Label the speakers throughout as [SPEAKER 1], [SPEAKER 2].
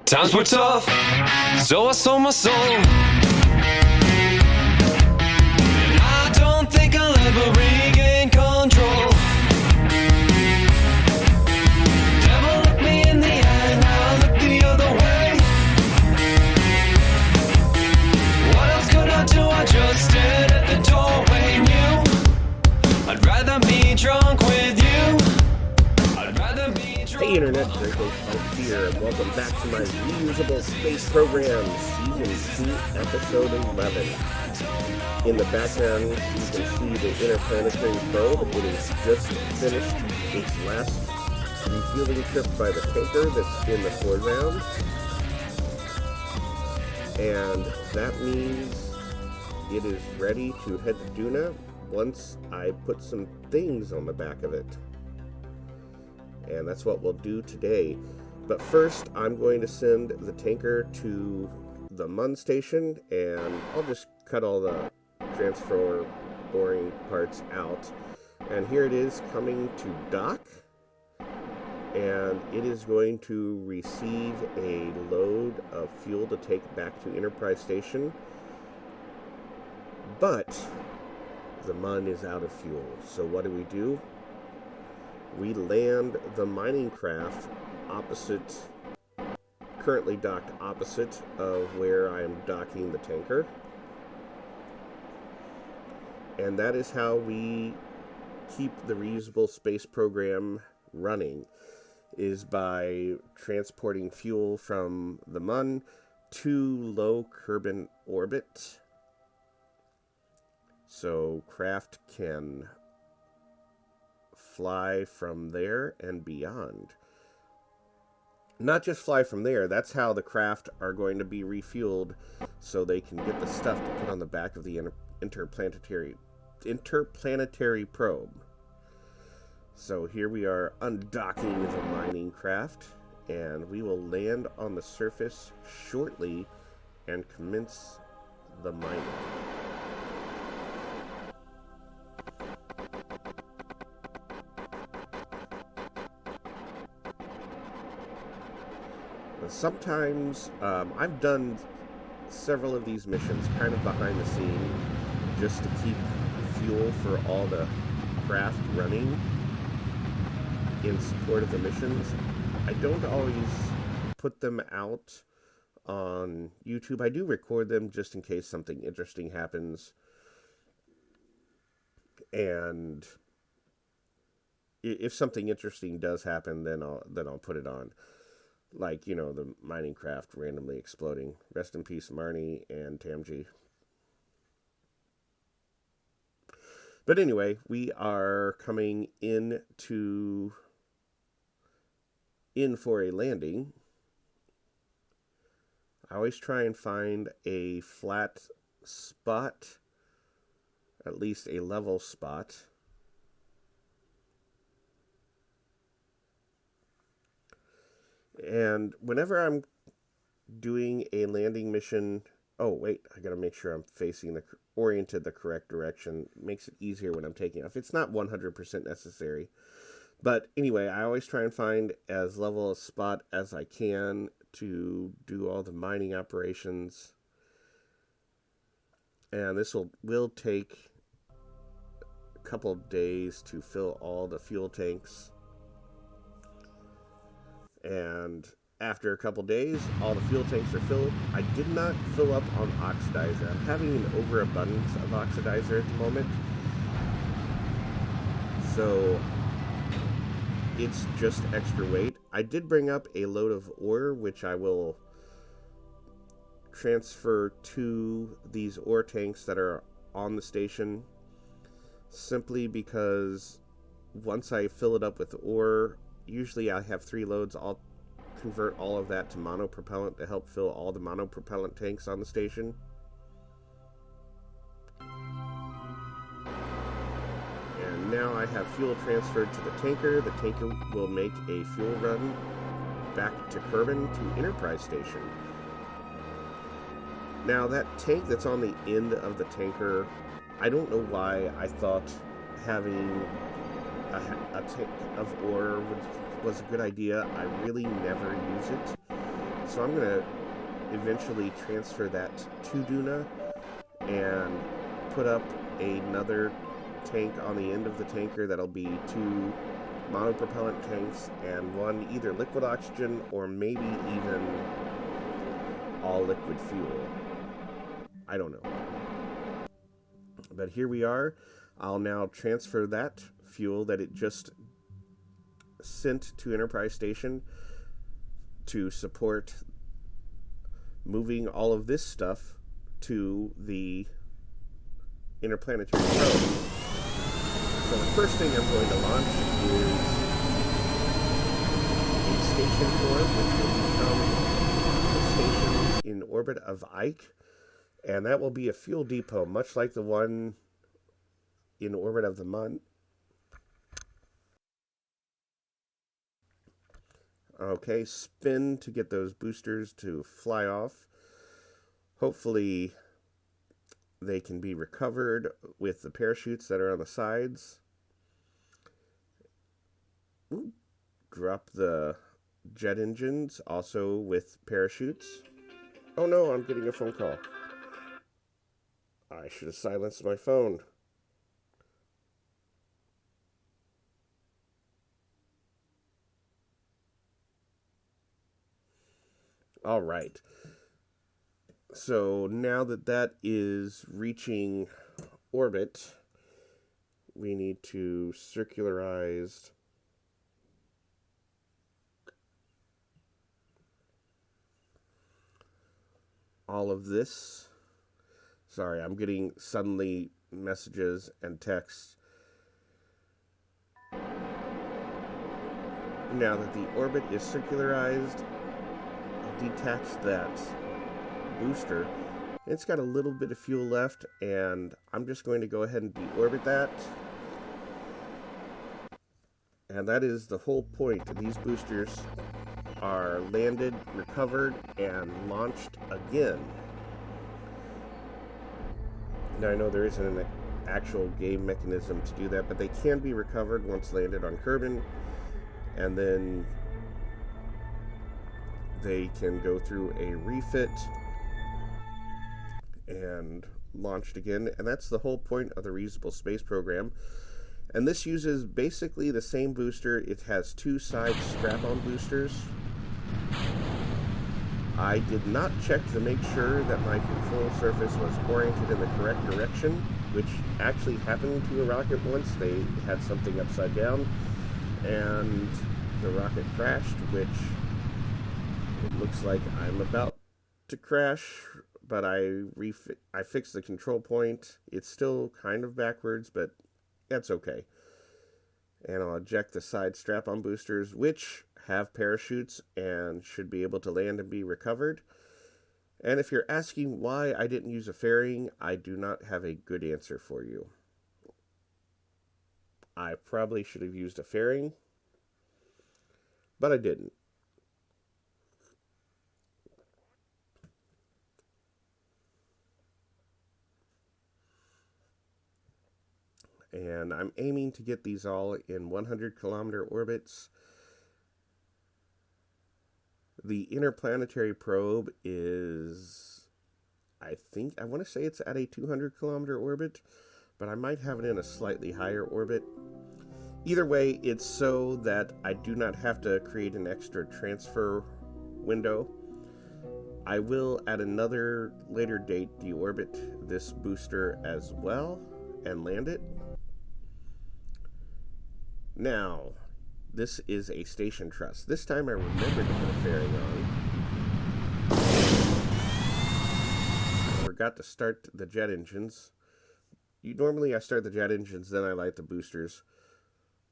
[SPEAKER 1] Times were tough, so I sold my soul. And I don't think I'll ever regain control. Devil looked me in the eye, now I look the other way. What else could I do? I just stood at the doorway, knew I'd rather be drunk with you. I'd rather be drunk.
[SPEAKER 2] Hey Internet, Dracofunk here, and welcome back to my Reusable Space Program, Season 2, Episode 11. In the background, you can see the interplanetary probe. It has just finished its last refueling trip by the tanker that's in the foreground. And that means it is ready to head to Duna once I put some things on the back of it. And that's what we'll do today. But first, I'm going to send the tanker to the MUN station, and I'll just cut all the transfer boring parts out. And here it is coming to dock, and it is going to receive a load of fuel to take back to Enterprise Station. But the MUN is out of fuel, so what do? We land the mining craft currently docked opposite of where I am docking the tanker. And that is how we keep the reusable space program running, is by transporting fuel from the MUN to low Kerbin orbit, so craft can fly from there and beyond. Not just fly from there, that's how the craft are going to be refueled, so they can get the stuff to put on the back of the interplanetary probe. So here we are undocking the mining craft, and we will land on the surface shortly and commence the mining. Sometimes, I've done several of these missions kind of behind the scene, just to keep fuel for all the craft running in support of the missions. I don't always put them out on YouTube. I do record them just in case something interesting happens. And if something interesting does happen, then I'll put it on. Like, the mining craft randomly exploding. Rest in peace, Marnie and Tamji. But anyway, we are coming in for a landing. I always try and find a flat spot, at least a level spot. And whenever I'm doing a landing mission, oh wait, I gotta make sure I'm facing oriented the correct direction. It makes it easier when I'm taking off. It's not 100% necessary, but anyway, I always try and find as level a spot as I can to do all the mining operations. And this will take a couple of days to fill all the fuel tanks. And after a couple days, all the fuel tanks are filled. I did not fill up on oxidizer. I'm having an overabundance of oxidizer at the moment, so it's just extra weight. I did bring up a load of ore, which I will transfer to these ore tanks that are on the station, simply because once I fill it up with ore, usually I have 3 loads. I'll convert all of that to monopropellant to help fill all the monopropellant tanks on the station. And now I have fuel transferred to the tanker. The tanker will make a fuel run back to Kerbin to Enterprise Station. Now that tank that's on the end of the tanker, I don't know why I thought having a tank of ore was a good idea. I really never use it. As So I'm going to eventually transfer that to Duna and put up another tank on the end of the tanker that'll be 2 monopropellant tanks and 1 either liquid oxygen or maybe even all liquid fuel. I don't know. But here we are. I'll now transfer that fuel that it just sent to Enterprise Station to support moving all of this stuff to the interplanetary probe. So the first thing I'm going to launch is a station form, which will become the station in orbit of Ike, and that will be a fuel depot, much like the one in orbit of the Mun. Okay, spin to get those boosters to fly off. Hopefully they can be recovered with the parachutes that are on the sides. Ooh, drop the jet engines, also with parachutes. Oh no, I'm getting a phone call. I should have silenced my phone. All right. So now that that is reaching orbit, we need to circularize all of this. Sorry, I'm getting suddenly messages and texts. Now that the orbit is circularized, I'll detach that booster. It's got a little bit of fuel left, and I'm just going to go ahead and deorbit that. And that is the whole point. These boosters are landed, recovered, and launched again. Now I know there isn't an actual game mechanism to do that, but they can be recovered once landed on Kerbin, and then they can go through a refit and launched again. And that's the whole point of the Reusable Space Program. And this uses basically the same booster. It has 2 side strap-on boosters. I did not check to make sure that my control surface was oriented in the correct direction, which actually happened to a rocket once. They had something upside down, and the rocket crashed, which it looks like I'm about to crash, but I fixed the control point. It's still kind of backwards, but that's okay. And I'll eject the side strap-on boosters, which have parachutes and should be able to land and be recovered. And if you're asking why I didn't use a fairing, I do not have a good answer for you. I probably should have used a fairing, but I didn't. And I'm aiming to get these all in 100-kilometer orbits. The interplanetary probe is, I want to say it's at a 200-kilometer orbit, but I might have it in a slightly higher orbit. Either way, it's so that I do not have to create an extra transfer window. I will, at another later date, deorbit this booster as well and land it. Now, this is a station truss. This time I remembered to put a fairing on. I forgot to start the jet engines. Normally I start the jet engines, then I light the boosters.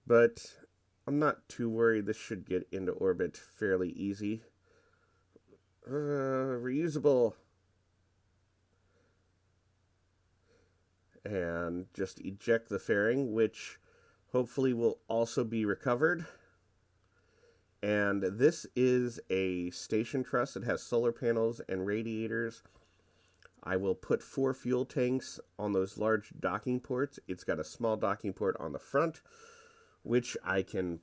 [SPEAKER 2] But I'm not too worried. This should get into orbit fairly easy. Reusable. And just eject the fairing, which hopefully will also be recovered. And this is a station truss. It has solar panels and radiators. I will put 4 fuel tanks on those large docking ports. It's got a small docking port on the front, which I can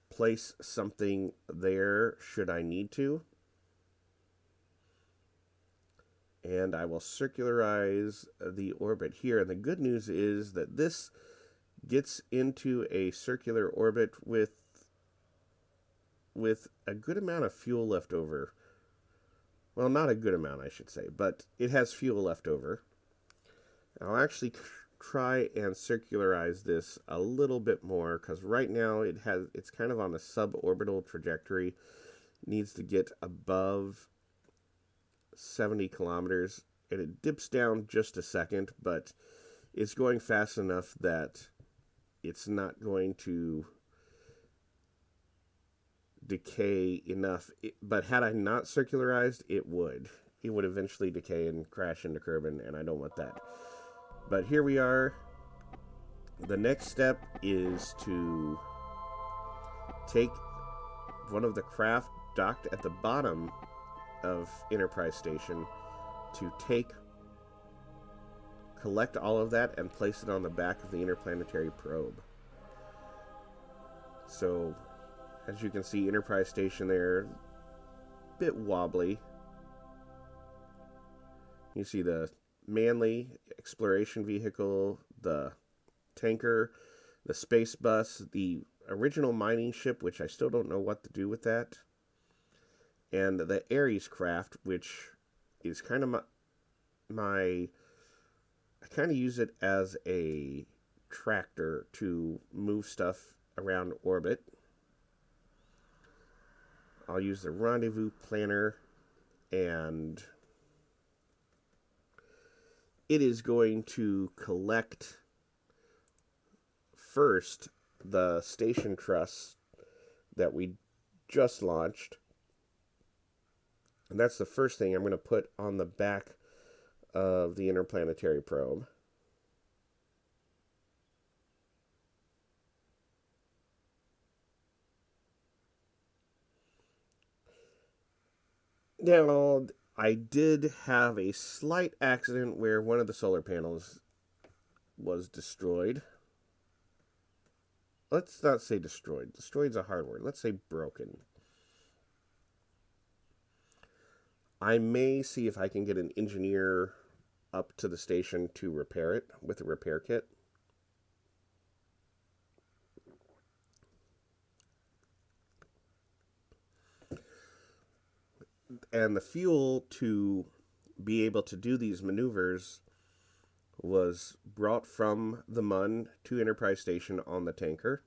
[SPEAKER 2] place something there should I need to. And I will circularize the orbit here. And the good news is that this gets into a circular orbit with a good amount of fuel left over. Well, not a good amount, I should say, but it has fuel left over. I'll actually try and circularize this a little bit more, because right now it's kind of on a suborbital trajectory. It needs to get above 70 kilometers, and it dips down just a second, but it's going fast enough that it's not going to decay enough. But had I not circularized, it would eventually decay and crash into Kerbin, and I don't want that. But here we are. The next step is to take one of the craft docked at the bottom of Enterprise Station to collect all of that and place it on the back of the interplanetary probe. So, as you can see, Enterprise Station there, a bit wobbly. You see the Manly exploration vehicle, the tanker, the space bus, the original mining ship, which I still don't know what to do with that, and the Ares craft, which is kind of I kind of use it as a tractor to move stuff around orbit. I'll use the rendezvous planner, and it is going to collect first the station truss that we just launched. And that's the first thing I'm going to put on the back of the interplanetary probe. Now, I did have a slight accident where one of the solar panels was destroyed. Let's not say destroyed. Destroyed's a hard word. Let's say broken. I may see if I can get an engineer up to the station to repair it with a repair kit. And the fuel to be able to do these maneuvers was brought from the MUN to Enterprise Station on the tanker.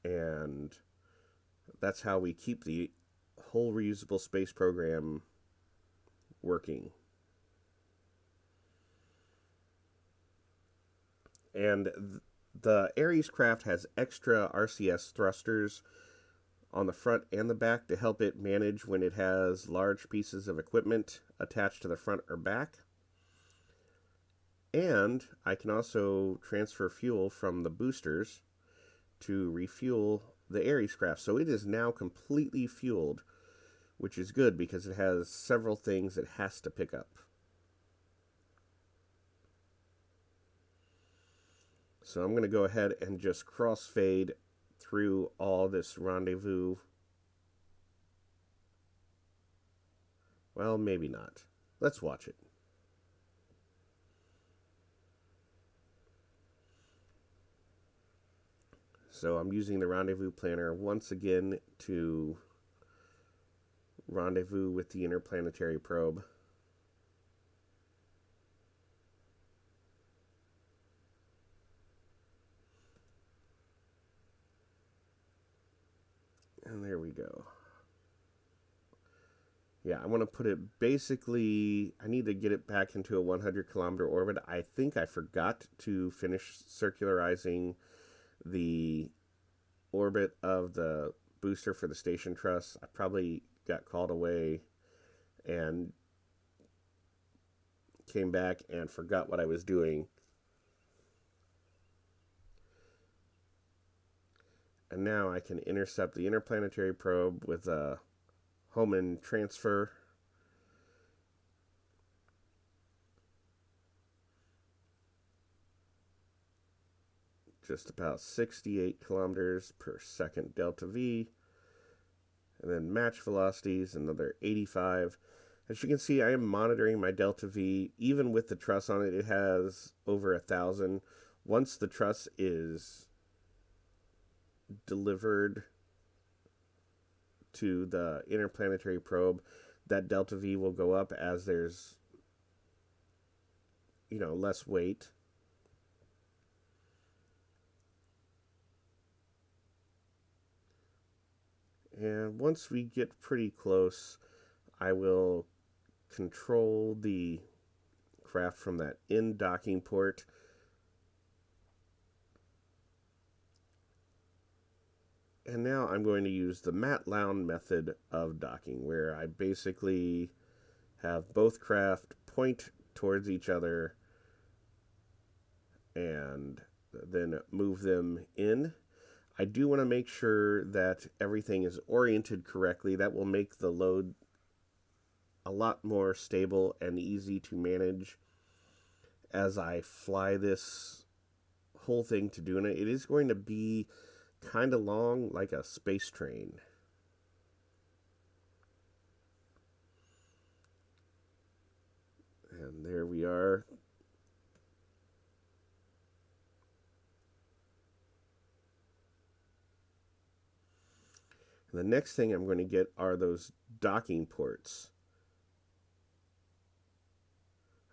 [SPEAKER 2] And that's how we keep the whole reusable space program working. And the Ares craft has extra RCS thrusters on the front and the back to help it manage when it has large pieces of equipment attached to the front or back. And I can also transfer fuel from the boosters to refuel the Ares craft. So it is now completely fueled, which is good because it has several things it has to pick up. So I'm going to go ahead and just crossfade through all this rendezvous. Well, maybe not. Let's watch it. So I'm using the rendezvous planner once again to rendezvous with the interplanetary probe. And there we go. Yeah, I want to put it basically, I need to get it back into a 100 kilometer orbit. I think I forgot to finish circularizing the orbit of the booster for the station truss. I probably got called away and came back and forgot what I was doing. And now I can intercept the interplanetary probe with a Hohmann transfer. Just about 68 kilometers per second delta V. And then match velocities, another 85. As you can see, I am monitoring my delta V. Even with the truss on it, it has over 1,000. Once the truss is delivered to the interplanetary probe, that delta V will go up as there's, less weight. And once we get pretty close, I will control the craft from that in docking port. And now I'm going to use the Matt Lown method of docking, where I basically have both craft point towards each other and then move them in. I do want to make sure that everything is oriented correctly. That will make the load a lot more stable and easy to manage as I fly this whole thing to Duna. It is going to be kind of long, like a space train. And there we are. And the next thing I'm going to get are those docking ports.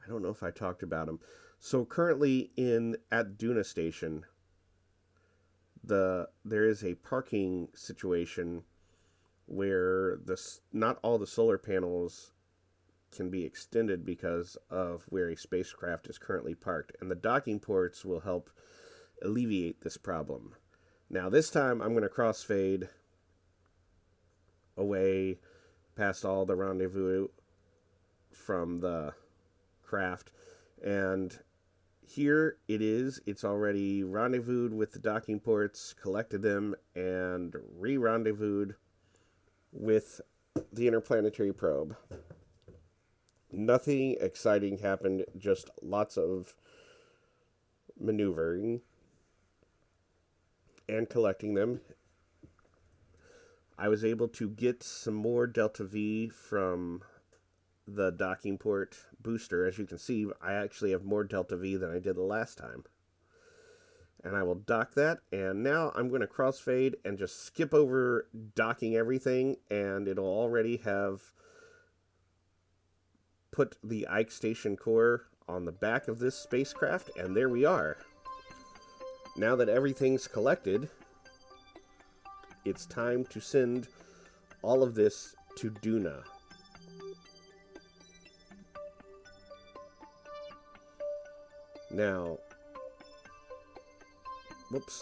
[SPEAKER 2] I don't know if I talked about them. So currently at Duna Station, there is a parking situation where not all the solar panels can be extended because of where a spacecraft is currently parked, and the docking ports will help alleviate this problem. Now this time I'm going to crossfade away past all the rendezvous from the craft, and here it is. It's already rendezvoused with the docking ports, collected them, and re-rendezvoused with the interplanetary probe. Nothing exciting happened, just lots of maneuvering and collecting them. I was able to get some more Delta V from the docking port booster. As you can see, I actually have more Delta V than I did the last time. And I will dock that, and now I'm going to crossfade and just skip over docking everything, and it'll already have put the Ike Station core on the back of this spacecraft, and there we are. Now that everything's collected, it's time to send all of this to Duna. Now,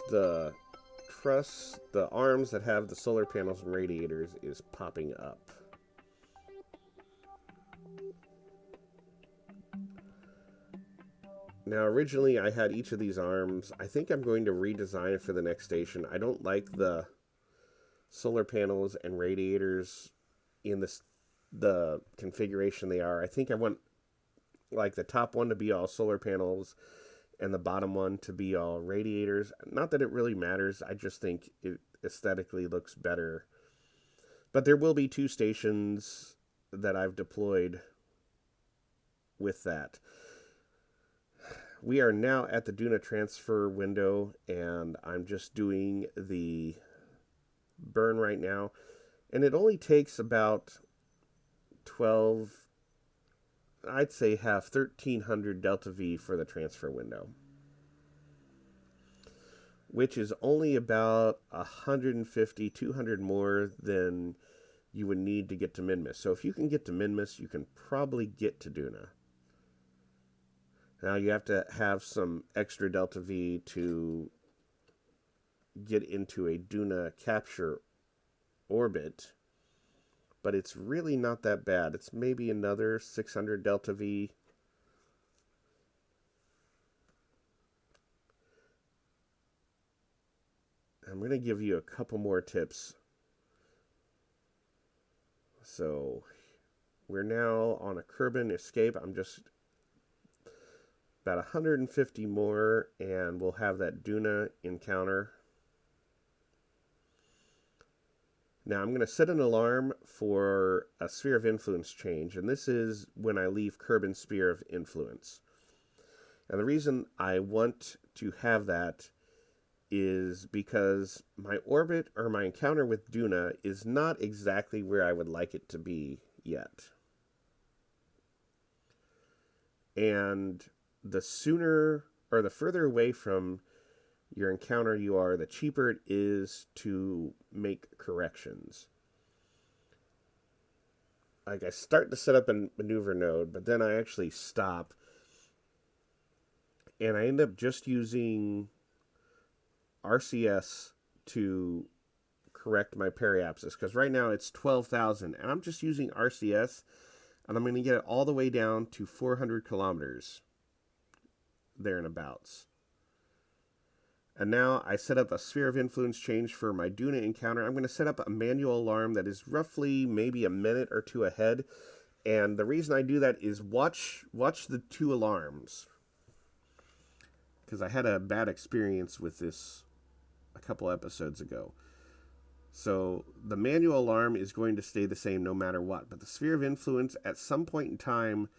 [SPEAKER 2] the truss, the arms that have the solar panels and radiators is popping up. Now, originally I had each of these arms. I think I'm going to redesign it for the next station. I don't like the solar panels and radiators in the configuration they are. I think I want like the top one to be all solar panels and the bottom one to be all radiators. Not that it really matters. I just think it aesthetically looks better. But there will be 2 stations that I've deployed with that. We are now at the Duna transfer window, and I'm just doing the burn right now. And it only takes about 12, I'd say have 1,300 Delta V for the transfer window, which is only about 150, 200 more than you would need to get to Minmus. So if you can get to Minmus, you can probably get to Duna. Now you have to have some extra Delta V to get into a Duna capture orbit, but it's really not that bad. It's maybe another 600 Delta V. I'm going to give you a couple more tips. So we're now on a Kerbin escape. I'm just about 150 more, and we'll have that Duna encounter. Now I'm going to set an alarm for a Sphere of Influence change, and this is when I leave Kerbin's Sphere of Influence. And the reason I want to have that is because my orbit or my encounter with Duna is not exactly where I would like it to be yet. And the sooner or the further away from your encounter you are, the cheaper it is to make corrections. Like, I start to set up a maneuver node, but then I actually stop. And I end up just using RCS to correct my periapsis. Because right now it's 12,000. And I'm just using RCS. And I'm going to get it all the way down to 400 kilometers. There and abouts. And now I set up a Sphere of Influence change for my Duna encounter. I'm going to set up a manual alarm that is roughly maybe a minute or two ahead. And the reason I do that is watch the two alarms. Because I had a bad experience with this a couple episodes ago. So the manual alarm is going to stay the same no matter what. But the Sphere of Influence at some point in time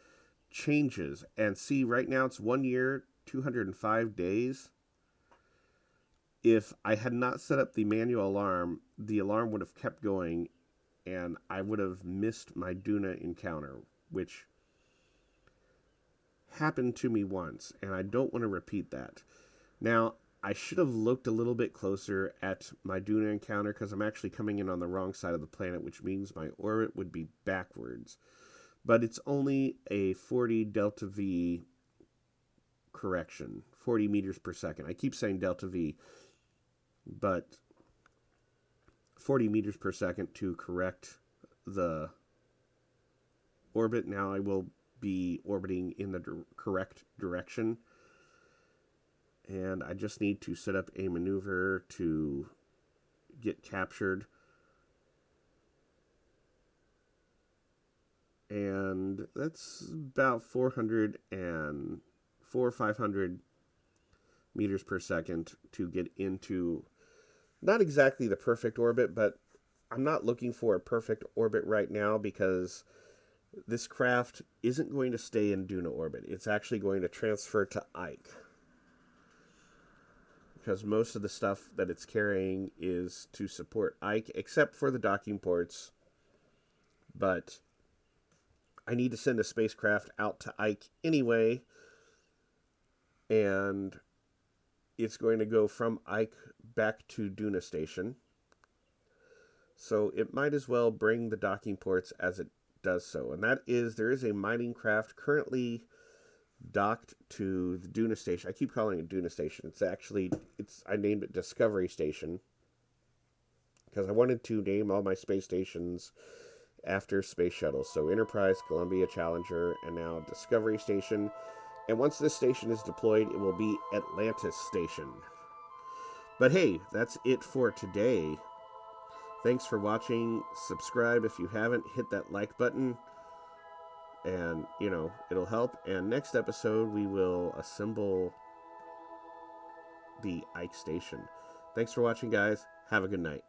[SPEAKER 2] changes. And see, right now it's 1 year, 205 days. If I had not set up the manual alarm, the alarm would have kept going, and I would have missed my Duna encounter, which happened to me once, and I don't want to repeat that. Now, I should have looked a little bit closer at my Duna encounter, because I'm actually coming in on the wrong side of the planet, which means my orbit would be backwards. But it's only a 40 delta V correction, 40 meters per second. I keep saying delta V, but 40 meters per second to correct the orbit. Now I will be orbiting in the correct direction. And I just need to set up a maneuver to get captured. And that's about 400 and 400 or 500 meters per second to get into not exactly the perfect orbit, but I'm not looking for a perfect orbit right now because this craft isn't going to stay in Duna orbit. It's actually going to transfer to Ike. Because most of the stuff that it's carrying is to support Ike, except for the docking ports. But I need to send a spacecraft out to Ike anyway. And it's going to go from Ike back to Duna Station. So it might as well bring the docking ports as it does so. And that is, there is a mining craft currently docked to the Duna Station. I keep calling it Duna Station. I named it Discovery Station. Because I wanted to name all my space stations after space shuttles. So Enterprise, Columbia, Challenger, and now Discovery Station. And once this station is deployed, it will be Atlantis Station. But hey, that's it for today. Thanks for watching. Subscribe if you haven't. Hit that like button. And, it'll help. And next episode, we will assemble the Ike Station. Thanks for watching, guys. Have a good night.